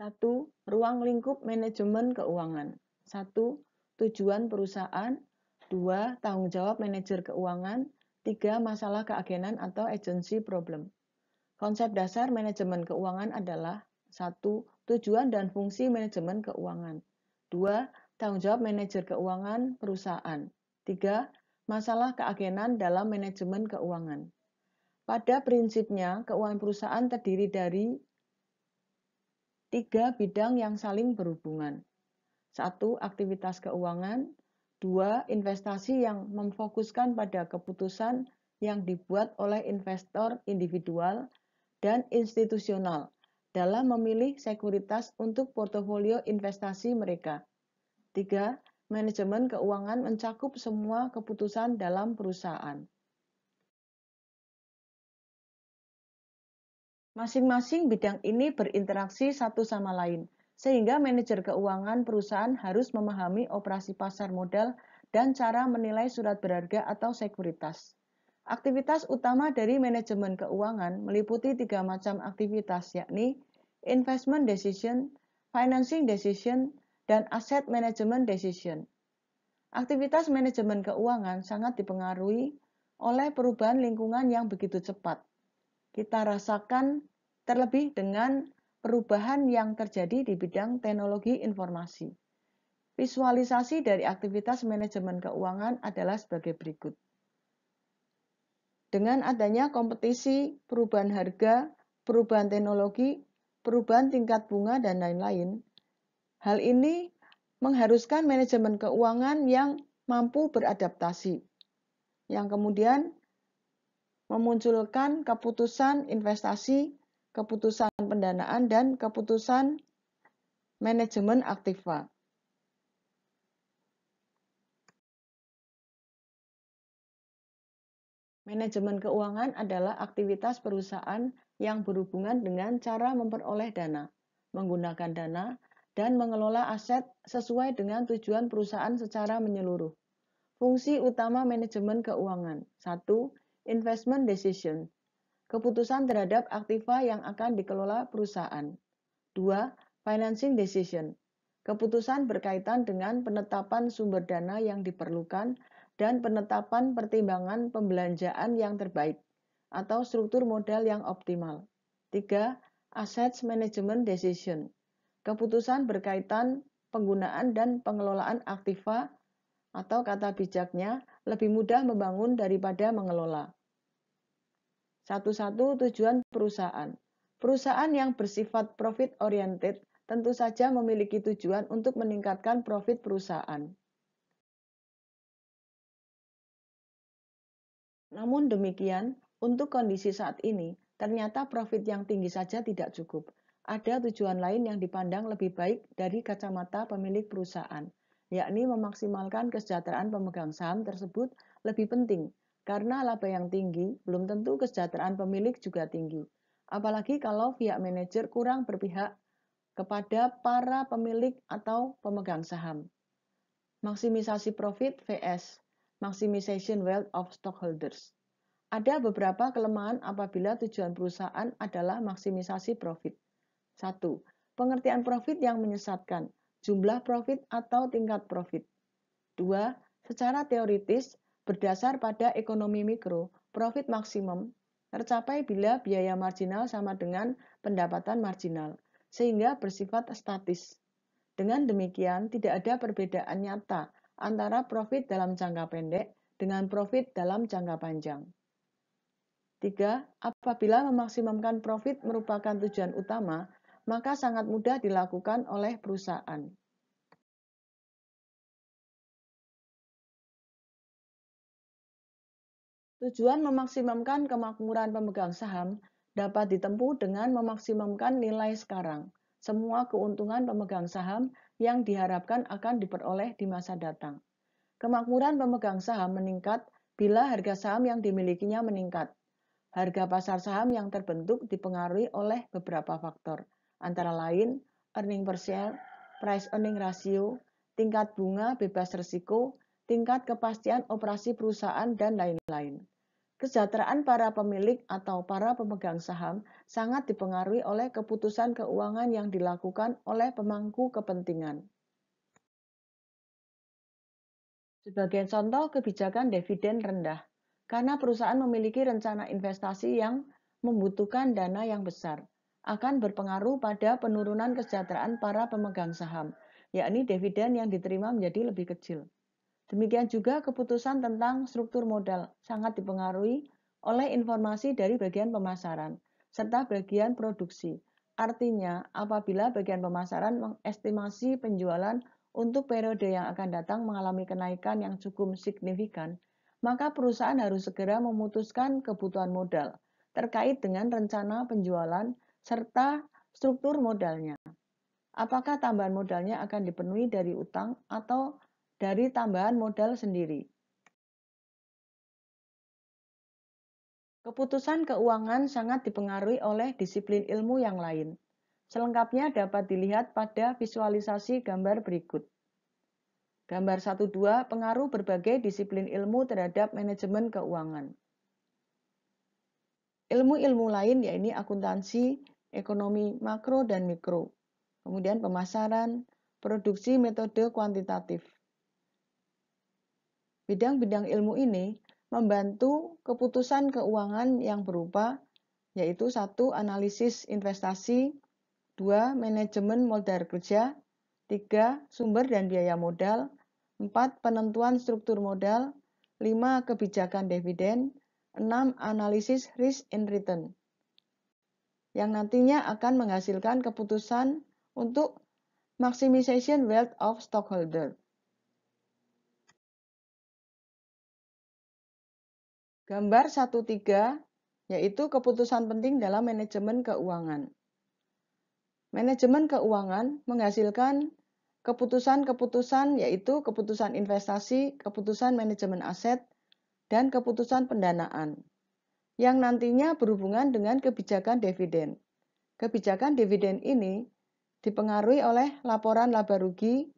1. Ruang lingkup manajemen keuangan. 1. Tujuan perusahaan. 2. Tanggung jawab manajer keuangan. 3. Masalah keagenan atau agency problem. Konsep dasar manajemen keuangan adalah 1. Tujuan dan fungsi manajemen keuangan. 2. Tanggung jawab manajer keuangan perusahaan. 3. Masalah keagenan dalam manajemen keuangan. Pada prinsipnya, keuangan perusahaan terdiri dari 3 bidang yang saling berhubungan. 1. Aktivitas keuangan. 2. Investasi yang memfokuskan pada keputusan yang dibuat oleh investor individual dan institusional dalam memilih sekuritas untuk portofolio investasi mereka. 3. Manajemen keuangan mencakup semua keputusan dalam perusahaan. Masing-masing bidang ini berinteraksi satu sama lain, sehingga manajer keuangan perusahaan harus memahami operasi pasar modal dan cara menilai surat berharga atau sekuritas. Aktivitas utama dari manajemen keuangan meliputi 3 macam aktivitas, yakni investment decision, financing decision, dan asset management decision. Aktivitas manajemen keuangan sangat dipengaruhi oleh perubahan lingkungan yang begitu cepat. Kita rasakan terlebih dengan perubahan yang terjadi di bidang teknologi informasi. Visualisasi dari aktivitas manajemen keuangan adalah sebagai berikut. Dengan adanya kompetisi, perubahan harga, perubahan teknologi, perubahan tingkat bunga, dan lain-lain, hal ini mengharuskan manajemen keuangan yang mampu beradaptasi, yang kemudian memunculkan keputusan investasi, keputusan pendanaan, dan keputusan manajemen aktiva. Manajemen keuangan adalah aktivitas perusahaan yang berhubungan dengan cara memperoleh dana, menggunakan dana, dan mengelola aset sesuai dengan tujuan perusahaan secara menyeluruh. Fungsi utama manajemen keuangan. 1. Investment decision. Keputusan terhadap aktiva yang akan dikelola perusahaan. 2. Financing decision. Keputusan berkaitan dengan penetapan sumber dana yang diperlukan dan penetapan pertimbangan pembelanjaan yang terbaik atau struktur modal yang optimal. 3. Assets management decision. Keputusan berkaitan penggunaan dan pengelolaan aktiva atau kata bijaknya lebih mudah membangun daripada mengelola. 1. Tujuan perusahaan. Perusahaan yang bersifat profit oriented tentu saja memiliki tujuan untuk meningkatkan profit perusahaan. Namun demikian, untuk kondisi saat ini, ternyata profit yang tinggi saja tidak cukup. Ada tujuan lain yang dipandang lebih baik dari kacamata pemilik perusahaan, yakni memaksimalkan kesejahteraan pemegang saham tersebut lebih penting, karena laba yang tinggi belum tentu kesejahteraan pemilik juga tinggi. Apalagi kalau pihak manajer kurang berpihak kepada para pemilik atau pemegang saham. Maksimisasi profit vs. Maximization wealth of stockholders. Ada beberapa kelemahan apabila tujuan perusahaan adalah maksimisasi profit. 1. Pengertian profit yang menyesatkan, jumlah profit atau tingkat profit. 2. Secara teoritis, berdasar pada ekonomi mikro, profit maksimum tercapai bila biaya marginal sama dengan pendapatan marginal, sehingga bersifat statis. Dengan demikian, tidak ada perbedaan nyata antara profit dalam jangka pendek dengan profit dalam jangka panjang. 3. Apabila memaksimumkan profit merupakan tujuan utama, maka sangat mudah dilakukan oleh perusahaan. Tujuan memaksimumkan kemakmuran pemegang saham dapat ditempuh dengan memaksimumkan nilai sekarang, semua keuntungan pemegang saham yang diharapkan akan diperoleh di masa datang. Kemakmuran pemegang saham meningkat bila harga saham yang dimilikinya meningkat. Harga pasar saham yang terbentuk dipengaruhi oleh beberapa faktor, antara lain earning per share, price earning ratio, tingkat bunga bebas risiko, tingkat kepastian operasi perusahaan, dan lain-lain. Kesejahteraan para pemilik atau para pemegang saham sangat dipengaruhi oleh keputusan keuangan yang dilakukan oleh pemangku kepentingan. Sebagai contoh, kebijakan dividen rendah, karena perusahaan memiliki rencana investasi yang membutuhkan dana yang besar, akan berpengaruh pada penurunan kesejahteraan para pemegang saham, yakni dividen yang diterima menjadi lebih kecil. Demikian juga keputusan tentang struktur modal sangat dipengaruhi oleh informasi dari bagian pemasaran serta bagian produksi. Artinya, apabila bagian pemasaran mengestimasi penjualan untuk periode yang akan datang mengalami kenaikan yang cukup signifikan, maka perusahaan harus segera memutuskan kebutuhan modal terkait dengan rencana penjualan serta struktur modalnya. Apakah tambahan modalnya akan dipenuhi dari utang atau dari tambahan modal sendiri? Keputusan keuangan sangat dipengaruhi oleh disiplin ilmu yang lain. Selengkapnya dapat dilihat pada visualisasi gambar berikut. Gambar 1.2 pengaruh berbagai disiplin ilmu terhadap manajemen keuangan. Ilmu-ilmu lain yaitu akuntansi, ekonomi makro dan mikro, kemudian pemasaran, produksi metode kuantitatif. Bidang-bidang ilmu ini membantu keputusan keuangan yang berupa yaitu 1. Analisis investasi, 2. Manajemen modal kerja, 3. Sumber dan biaya modal, 4. Penentuan struktur modal, 5. Kebijakan dividen, 6. Analisis risk and return, yang nantinya akan menghasilkan keputusan untuk maximization wealth of stockholder. Gambar 1.3 yaitu keputusan penting dalam manajemen keuangan. Manajemen keuangan menghasilkan keputusan-keputusan yaitu keputusan investasi, keputusan manajemen aset, dan keputusan pendanaan yang nantinya berhubungan dengan kebijakan dividen. Kebijakan dividen ini dipengaruhi oleh laporan laba rugi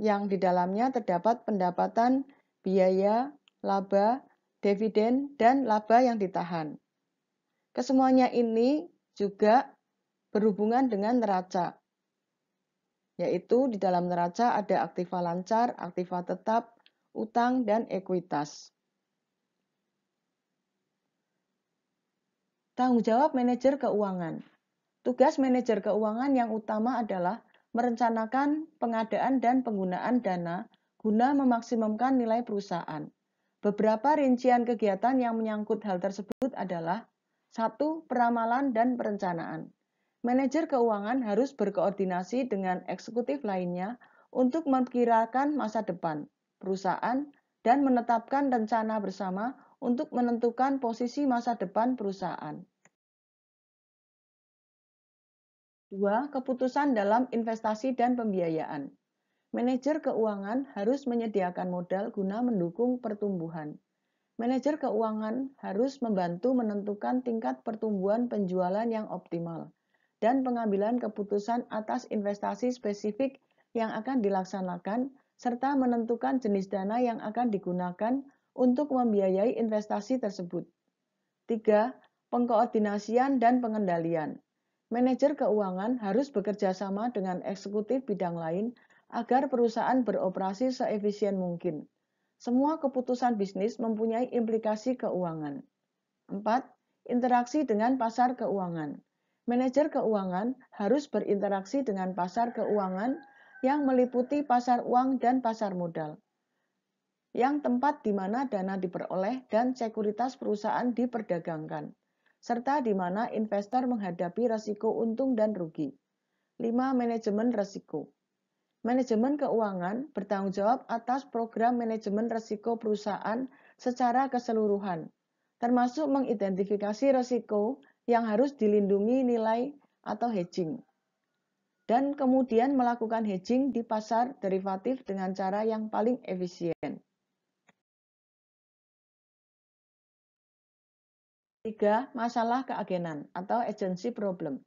yang di dalamnya terdapat pendapatan, biaya, laba, dividen, dan laba yang ditahan. Kesemuanya ini juga berhubungan dengan neraca, yaitu di dalam neraca ada aktiva lancar, aktiva tetap, utang, dan ekuitas. Tanggung jawab manajer keuangan. Tugas manajer keuangan yang utama adalah merencanakan pengadaan dan penggunaan dana guna memaksimumkan nilai perusahaan. Beberapa rincian kegiatan yang menyangkut hal tersebut adalah 1. Peramalan dan perencanaan. Manajer keuangan harus berkoordinasi dengan eksekutif lainnya untuk memperkirakan masa depan perusahaan dan menetapkan rencana bersama untuk menentukan posisi masa depan perusahaan. 2. Keputusan dalam investasi dan pembiayaan. Manajer keuangan harus menyediakan modal guna mendukung pertumbuhan. Manajer keuangan harus membantu menentukan tingkat pertumbuhan penjualan yang optimal dan pengambilan keputusan atas investasi spesifik yang akan dilaksanakan serta menentukan jenis dana yang akan digunakan untuk membiayai investasi tersebut. 3. Pengkoordinasian dan pengendalian. Manajer keuangan harus bekerja sama dengan eksekutif bidang lain agar perusahaan beroperasi seefisien mungkin. Semua keputusan bisnis mempunyai implikasi keuangan. 4. Interaksi dengan pasar keuangan. Manajer keuangan harus berinteraksi dengan pasar keuangan yang meliputi pasar uang dan pasar modal, yang tempat di mana dana diperoleh dan sekuritas perusahaan diperdagangkan, serta di mana investor menghadapi risiko untung dan rugi. 5. Manajemen risiko. Manajemen keuangan bertanggung jawab atas program manajemen risiko perusahaan secara keseluruhan, termasuk mengidentifikasi risiko yang harus dilindungi nilai atau hedging, dan kemudian melakukan hedging di pasar derivatif dengan cara yang paling efisien. 3. Masalah keagenan atau agency problem.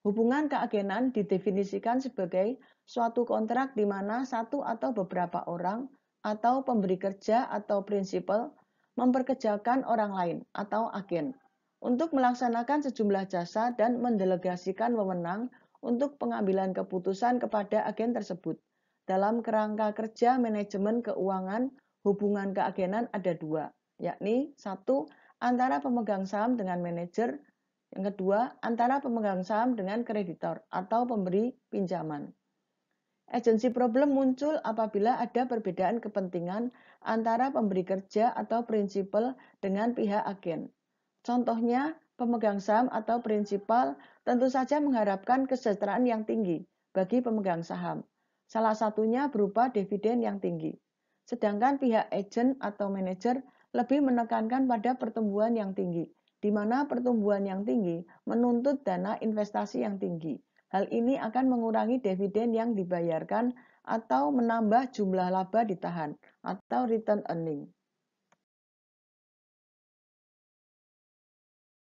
Hubungan keagenan didefinisikan sebagai suatu kontrak di mana satu atau beberapa orang atau pemberi kerja atau prinsipal memperkerjakan orang lain atau agen untuk melaksanakan sejumlah jasa dan mendelegasikan wewenang untuk pengambilan keputusan kepada agen tersebut. Dalam kerangka kerja manajemen keuangan, hubungan keagenan ada dua, yakni satu, antara pemegang saham dengan manajer, yang kedua, antara pemegang saham dengan kreditor atau pemberi pinjaman. Agency problem muncul apabila ada perbedaan kepentingan antara pemberi kerja atau prinsipal dengan pihak agen. Contohnya, pemegang saham atau prinsipal tentu saja mengharapkan kesejahteraan yang tinggi bagi pemegang saham. Salah satunya berupa dividen yang tinggi. Sedangkan pihak agen atau manajer lebih menekankan pada pertumbuhan yang tinggi, di mana pertumbuhan yang tinggi menuntut dana investasi yang tinggi. Hal ini akan mengurangi dividen yang dibayarkan atau menambah jumlah laba ditahan atau return earning.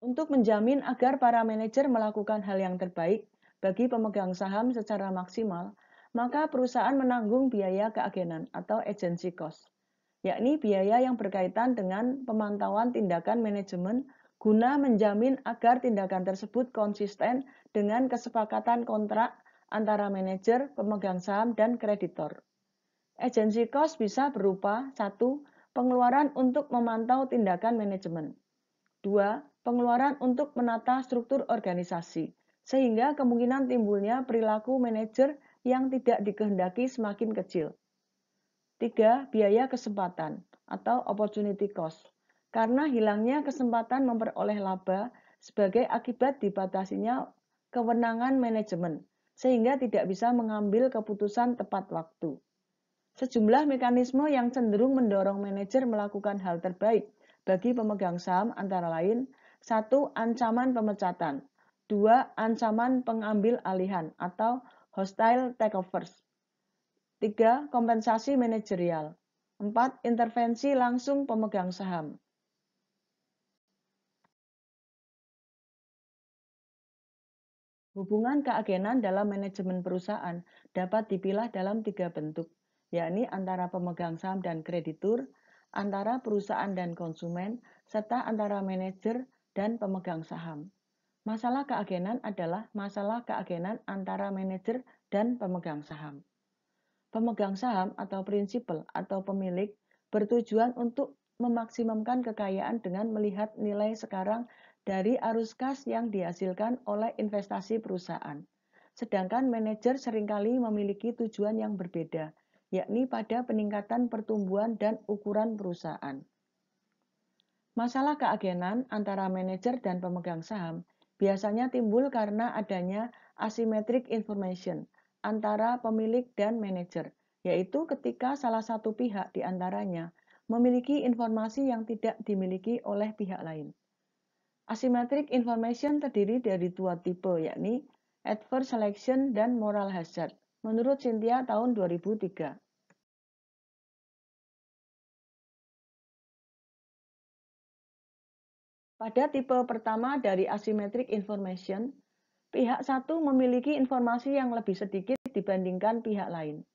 Untuk menjamin agar para manajer melakukan hal yang terbaik bagi pemegang saham secara maksimal, maka perusahaan menanggung biaya keagenan atau agency cost, yakni biaya yang berkaitan dengan pemantauan tindakan manajemen guna menjamin agar tindakan tersebut konsisten dengan kesepakatan kontrak antara manajer, pemegang saham, dan kreditor. Agency cost bisa berupa 1. Pengeluaran untuk memantau tindakan manajemen. 2. Pengeluaran untuk menata struktur organisasi, sehingga kemungkinan timbulnya perilaku manajer yang tidak dikehendaki semakin kecil. 3. Biaya kesempatan atau opportunity cost, karena hilangnya kesempatan memperoleh laba sebagai akibat dibatasinya kewenangan manajemen, sehingga tidak bisa mengambil keputusan tepat waktu. Sejumlah mekanisme yang cenderung mendorong manajer melakukan hal terbaik bagi pemegang saham antara lain 1. Ancaman pemecatan, 2. Ancaman pengambil alihan atau hostile takeovers, 3. Kompensasi manajerial, 4. Intervensi langsung pemegang saham. Hubungan keagenan dalam manajemen perusahaan dapat dipilah dalam 3 bentuk, yakni antara pemegang saham dan kreditur, antara perusahaan dan konsumen, serta antara manajer dan pemegang saham. Masalah keagenan adalah masalah keagenan antara manajer dan pemegang saham. Pemegang saham atau prinsipal atau pemilik bertujuan untuk memaksimumkan kekayaan dengan melihat nilai sekarang dari arus kas yang dihasilkan oleh investasi perusahaan. Sedangkan manajer seringkali memiliki tujuan yang berbeda, yakni pada peningkatan pertumbuhan dan ukuran perusahaan. Masalah keagenan antara manajer dan pemegang saham biasanya timbul karena adanya asymmetric information antara pemilik dan manajer, yaitu ketika salah satu pihak di antaranya memiliki informasi yang tidak dimiliki oleh pihak lain. Asymmetric information terdiri dari 2 tipe, yakni adverse selection dan moral hazard, menurut Cynthia tahun 2003. Pada tipe pertama dari asymmetric information, pihak satu memiliki informasi yang lebih sedikit dibandingkan pihak lain.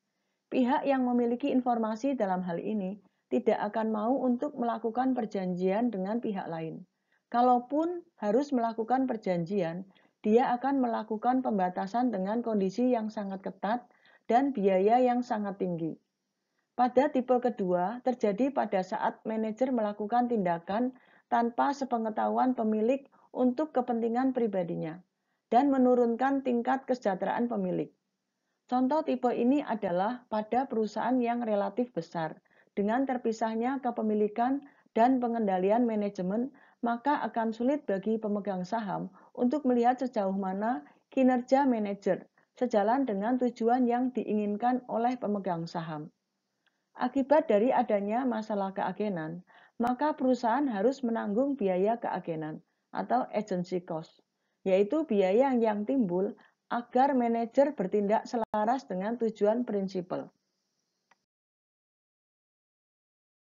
Pihak yang memiliki informasi dalam hal ini tidak akan mau untuk melakukan perjanjian dengan pihak lain. Kalaupun harus melakukan perjanjian, dia akan melakukan pembatasan dengan kondisi yang sangat ketat dan biaya yang sangat tinggi. Pada tipe kedua, terjadi pada saat manajer melakukan tindakan tanpa sepengetahuan pemilik untuk kepentingan pribadinya dan menurunkan tingkat kesejahteraan pemilik. Contoh tipe ini adalah pada perusahaan yang relatif besar, dengan terpisahnya kepemilikan dan pengendalian manajemen, maka akan sulit bagi pemegang saham untuk melihat sejauh mana kinerja manajer sejalan dengan tujuan yang diinginkan oleh pemegang saham. Akibat dari adanya masalah keagenan, maka perusahaan harus menanggung biaya keagenan atau agency cost, yaitu biaya yang timbul agar manajer bertindak selaras dengan tujuan prinsipal.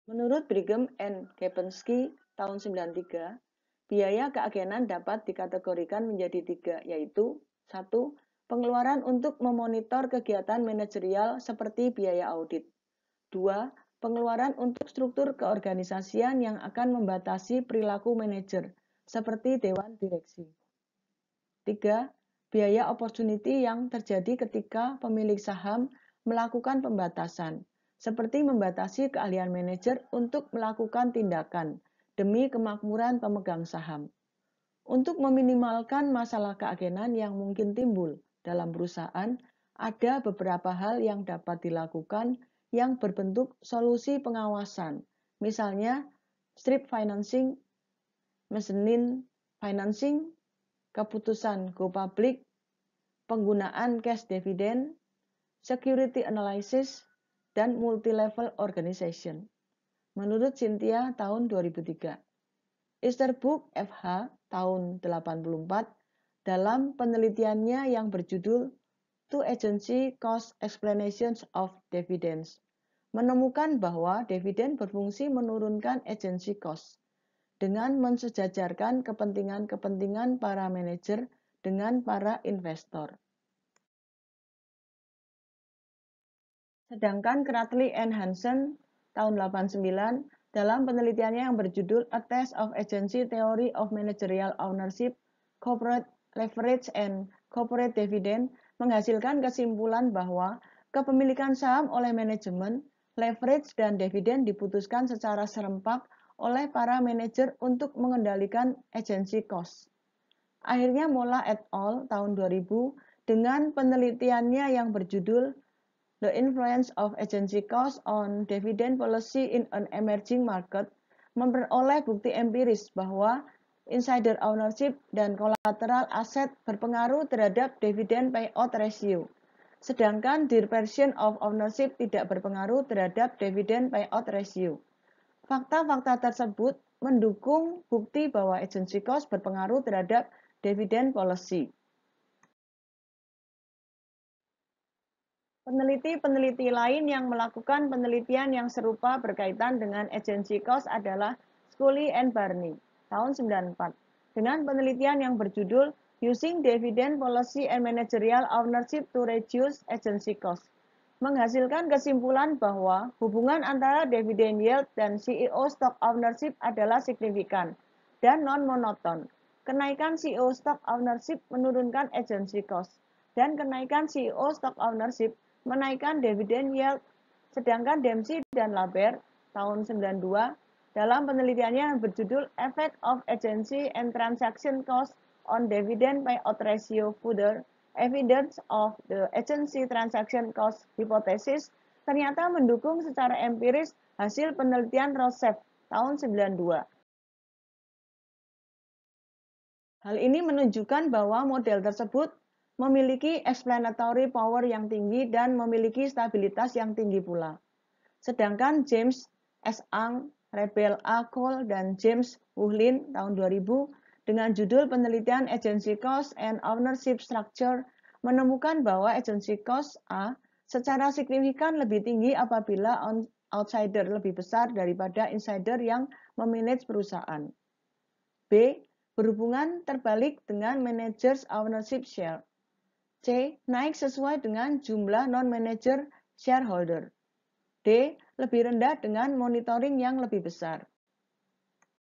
Menurut Brigham and Gapenski tahun 93, biaya keagenan dapat dikategorikan menjadi 3, yaitu 1. Pengeluaran untuk memonitor kegiatan manajerial seperti biaya audit. 2. Pengeluaran untuk struktur keorganisasian yang akan membatasi perilaku manajer, seperti dewan direksi. 3. Biaya opportunity yang terjadi ketika pemilik saham melakukan pembatasan, seperti membatasi keahlian manajer untuk melakukan tindakan demi kemakmuran pemegang saham. Untuk meminimalkan masalah keagenan yang mungkin timbul dalam perusahaan, ada beberapa hal yang dapat dilakukan yang berbentuk solusi pengawasan, misalnya strip financing, mezzanine financing, keputusan go public, penggunaan cash dividend, security analysis, dan multi-level organization. Menurut Cynthia tahun 2003. Easterbrook FH tahun 84 dalam penelitiannya yang berjudul Two Agency Cost Explanations of Dividends menemukan bahwa dividen berfungsi menurunkan agency cost dengan mensejajarkan kepentingan-kepentingan para manajer dengan para investor. Sedangkan Cradley and Hansen tahun 89 dalam penelitiannya yang berjudul A Test of Agency Theory of Managerial Ownership, Corporate Leverage and Corporate Dividend menghasilkan kesimpulan bahwa kepemilikan saham oleh manajemen, leverage, dan dividen diputuskan secara serempak oleh para manajer untuk mengendalikan agency cost. Akhirnya Mola et al. Tahun 2000 dengan penelitiannya yang berjudul The Influence of Agency Cost on Dividend Policy in an Emerging Market memperoleh bukti empiris bahwa insider ownership dan collateral aset berpengaruh terhadap dividend payout ratio, sedangkan dispersion of ownership tidak berpengaruh terhadap dividend payout ratio. Fakta-fakta tersebut mendukung bukti bahwa agency cost berpengaruh terhadap dividend policy. Peneliti-peneliti lain yang melakukan penelitian yang serupa berkaitan dengan agency cost adalah Scully and Barney tahun 94 dengan penelitian yang berjudul Using Dividend Policy and Managerial Ownership to Reduce Agency Cost, menghasilkan kesimpulan bahwa hubungan antara dividend yield dan CEO stock ownership adalah signifikan dan non-monoton. Kenaikan CEO stock ownership menurunkan agency cost, dan kenaikan CEO stock ownership menaikkan dividend yield. Sedangkan Dempsey dan Laber tahun 92 dalam penelitiannya yang berjudul Effect of Agency and Transaction Cost on Dividend Payout Ratio Further Evidence of the Agency Transaction Cost Hypothesis ternyata mendukung secara empiris hasil penelitian Rossef tahun 92. Hal ini menunjukkan bahwa model tersebut memiliki explanatory power yang tinggi dan memiliki stabilitas yang tinggi pula. Sedangkan James S. Ang, Rebel A. Cole, dan James Wuhlin tahun 2000 dengan judul penelitian Agency Cost and Ownership Structure menemukan bahwa agency cost A secara signifikan lebih tinggi apabila outsider lebih besar daripada insider yang memanage perusahaan. B. Berhubungan terbalik dengan managers ownership share. C. Naik sesuai dengan jumlah non-manager shareholder. D. Lebih rendah dengan monitoring yang lebih besar.